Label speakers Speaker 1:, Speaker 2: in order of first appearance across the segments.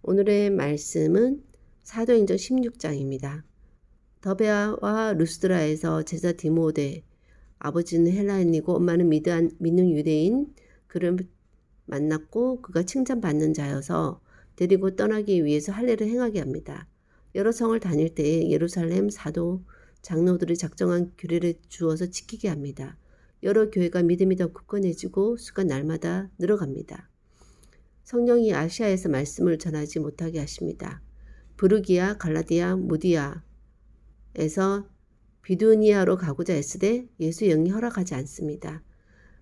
Speaker 1: 오늘의 말씀은 사도행전 16장입니다. 더베아와 루스드라에서 제자 디모데, 아버지는 헬라인이고 엄마는 믿는 유대인, 그를 만났고 그가 칭찬받는 자여서 데리고 떠나기 위해서 할례를 행하게 합니다. 여러 성을 다닐 때에 예루살렘 사도, 장로들이 작정한 규례를 주어서 지키게 합니다. 여러 교회가 믿음이 더 굳건해지고 수가 날마다 늘어갑니다. 성령이 아시아에서 말씀을 전하지 못하게 하십니다. 부르기아, 갈라디아, 무디아에서 비두니아로 가고자 했으되 예수 영이 허락하지 않습니다.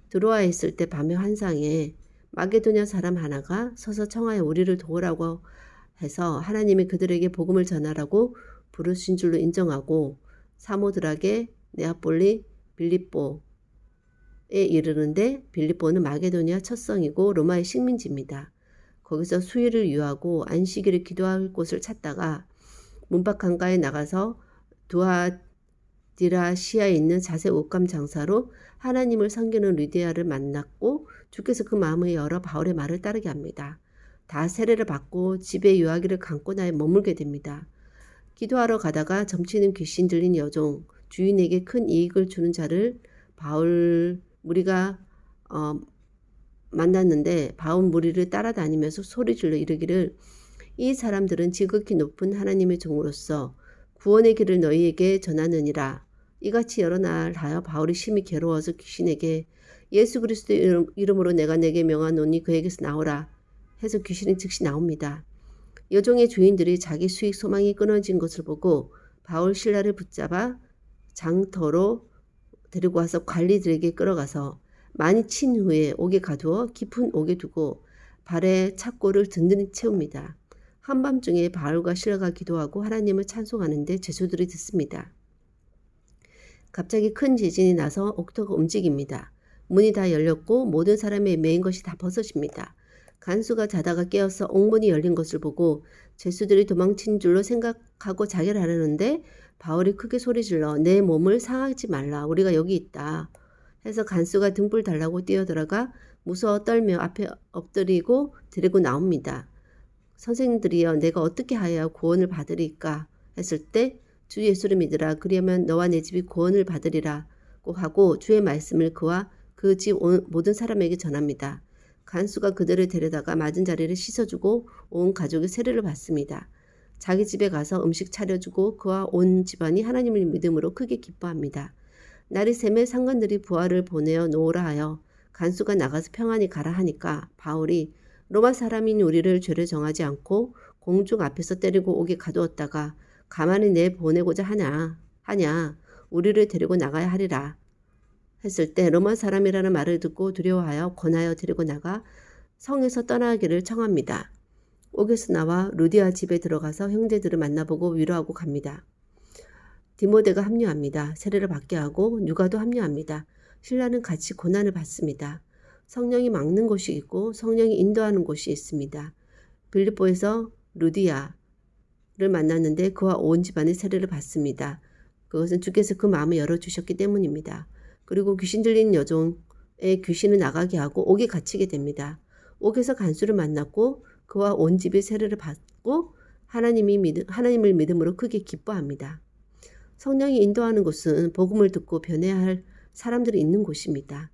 Speaker 1: 드로아에 있을 때 밤의 환상에 마게도냐 사람 하나가 서서 청하여 우리를 도우라고 해서 하나님이 그들에게 복음을 전하라고 부르신 줄로 인정하고 사모들에게 네아폴리, 빌립보에 이르는데 빌립보는 마게도냐 첫성이고 로마의 식민지입니다. 거기서 수일을 유하고 안식일을 기도할 곳을 찾다가 문밖 강가에 나가서 두아디라시아에 있는 자세 옷감 장사로 하나님을 섬기는 리디아를 만났고 주께서 그 마음을 열어 바울의 말을 따르게 합니다. 다 세례를 받고 집에 유아기를 감고 나에 머물게 됩니다. 기도하러 가다가 점치는 귀신 들린 여종, 주인에게 큰 이익을 주는 자를 바울 무리가 만났는데 바울 무리를 따라다니면서 소리질러 이르기를 이 사람들은 지극히 높은 하나님의 종으로서 구원의 길을 너희에게 전하느니라. 이같이 여러 날 하여 바울이 심히 괴로워서 귀신에게 예수 그리스도의 이름으로 내가 내게 명하노니 그에게서 나오라 해서 귀신이 즉시 나옵니다. 여종의 주인들이 자기 수익 소망이 끊어진 것을 보고 바울 신라를 붙잡아 장터로 데리고 와서 관리들에게 끌어가서 많이 친 후에 옥에 가두어 깊은 옥에 두고 발에 착고를 든든히 채웁니다. 한밤중에 바울과 실라가 기도하고 하나님을 찬송하는데 죄수들이 듣습니다. 갑자기 큰 지진이 나서 옥터가 움직입니다. 문이 다 열렸고 모든 사람의 메인 것이 다 벗어집니다. 간수가 자다가 깨어서 옥문이 열린 것을 보고 죄수들이 도망친 줄로 생각하고 자결 하려는데 바울이 크게 소리질러 내 몸을 상하지 말라. 우리가 여기 있다. 해서 간수가 등불 달라고 뛰어들어가 무서워 떨며 앞에 엎드리고 데리고 나옵니다. 선생님들이여 내가 어떻게 하여야 구원을 받으리까 했을 때 주 예수를 믿으라. 그리하면 너와 내 집이 구원을 받으리라고 하고 주의 말씀을 그와 그 집 모든 사람에게 전합니다. 간수가 그들을 데려다가 맞은 자리를 씻어주고 온 가족이 세례를 받습니다. 자기 집에 가서 음식 차려주고 그와 온 집안이 하나님을 믿음으로 크게 기뻐합니다. 날이 새매 상관들이 부하를 보내어 놓으라 하여 간수가 나가서 평안히 가라 하니까 바울이 로마 사람인 우리를 죄를 정하지 않고 공중 앞에서 때리고 옥에 가두었다가 가만히 내보내고자 하냐 우리를 데리고 나가야 하리라 했을 때 로마 사람이라는 말을 듣고 두려워하여 권하여 데리고 나가 성에서 떠나기를 청합니다. 옥에서 나와 루디아 집에 들어가서 형제들을 만나보고 위로하고 갑니다. 디모데가 합류합니다. 세례를 받게 하고 누가도 합류합니다. 신라는 같이 고난을 받습니다. 성령이 막는 곳이 있고 성령이 인도하는 곳이 있습니다. 빌립보에서 루디아를 만났는데 그와 온 집안의 세례를 받습니다. 그것은 주께서 그 마음을 열어주셨기 때문입니다. 그리고 귀신 들린 여종의 귀신을 나가게 하고 옥에 갇히게 됩니다. 옥에서 간수를 만났고 그와 온 집이 세례를 받고 하나님을 믿음으로 크게 기뻐합니다. 성령이 인도하는 곳은 복음을 듣고 변해야 할 사람들이 있는 곳입니다.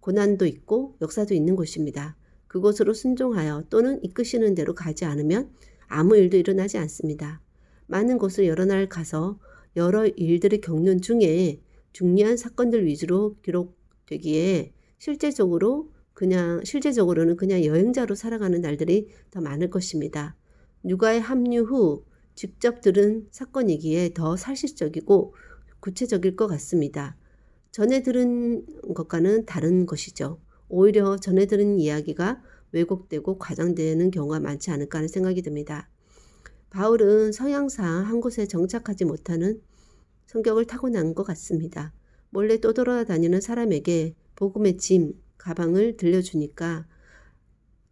Speaker 1: 고난도 있고 역사도 있는 곳입니다. 그곳으로 순종하여 또는 이끄시는 대로 가지 않으면 아무 일도 일어나지 않습니다. 많은 곳을 여러 날 가서 여러 일들을 겪는 중에 중요한 사건들 위주로 기록되기에 실제적으로는 그냥 여행자로 살아가는 날들이 더 많을 것입니다. 누가의 합류 후 직접 들은 사건이기에 더 사실적이고 구체적일 것 같습니다. 전에 들은 것과는 다른 것이죠. 오히려 전에 들은 이야기가 왜곡되고 과장되는 경우가 많지 않을까 하는 생각이 듭니다. 바울은 성향상 한 곳에 정착하지 못하는 성격을 타고난 것 같습니다. 몰래 떠돌아다니는 사람에게 복음의 짐, 가방을 들려주니까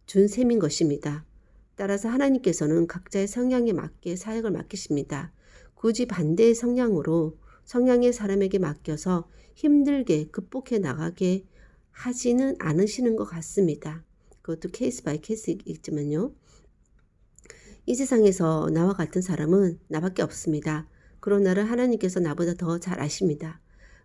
Speaker 1: 준 셈인 것입니다. 따라서 하나님께서는 각자의 성향에 맞게 사역을 맡기십니다. 굳이 반대의 성향의 사람에게 맡겨서 힘들게 극복해 나가게 하지는 않으시는 것 같습니다. 그것도 케이스 바이 케이스이지만요. 이 세상에서 나와 같은 사람은 나밖에 없습니다. 그런 나를 하나님께서 나보다 더 잘 아십니다.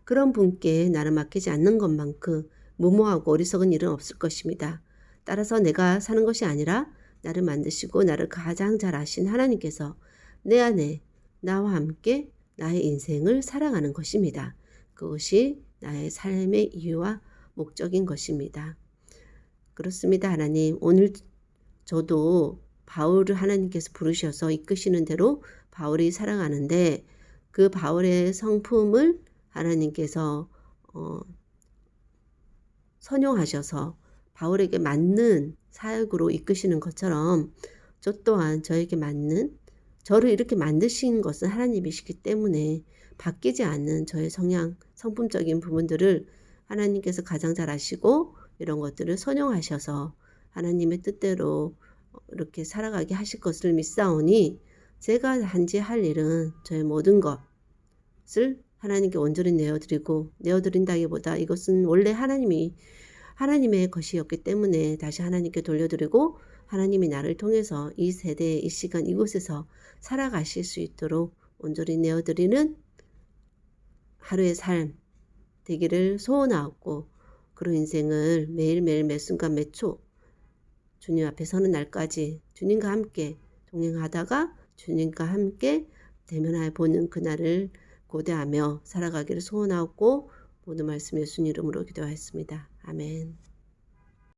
Speaker 1: 그런 분께 나를 맡기지 않는 것만큼 무모하고 어리석은 일은 없을 것입니다. 따라서 내가 사는 것이 아니라 나를 만드시고 나를 가장 잘 아신 하나님께서 내 안에 나와 함께 나의 인생을 살아가는 것입니다. 그것이 나의 삶의 이유와 목적인 것입니다. 그렇습니다. 하나님, 오늘 저도 바울을 하나님께서 부르셔서 이끄시는 대로 바울이 살아가는데 그 바울의 성품을 하나님께서 선용하셔서 바울에게 맞는 사역으로 이끄시는 것처럼 저 또한 저에게 맞는, 저를 이렇게 만드신 것은 하나님이시기 때문에 바뀌지 않는 저의 성향, 성품적인 부분들을 하나님께서 가장 잘 아시고 이런 것들을 선용하셔서 하나님의 뜻대로 이렇게 살아가게 하실 것을 믿사오니 제가 단지 할 일은 저의 모든 것을 하나님께 온전히 내어드린다기보다 이것은 원래 하나님의 것이었기 때문에 다시 하나님께 돌려드리고 하나님이 나를 통해서 이 세대, 이 시간, 이곳에서 살아가실 수 있도록 온전히 내어드리는 하루의 삶 되기를 소원하고 그런 인생을 매일매일 매순간 매초 주님 앞에 서는 날까지 주님과 함께 동행하다가 주님과 함께 대면하여 보는 그날을 고대하며 살아가기를 소원하고 모든 말씀 예수님 이름으로 기도하였습니다. 아멘.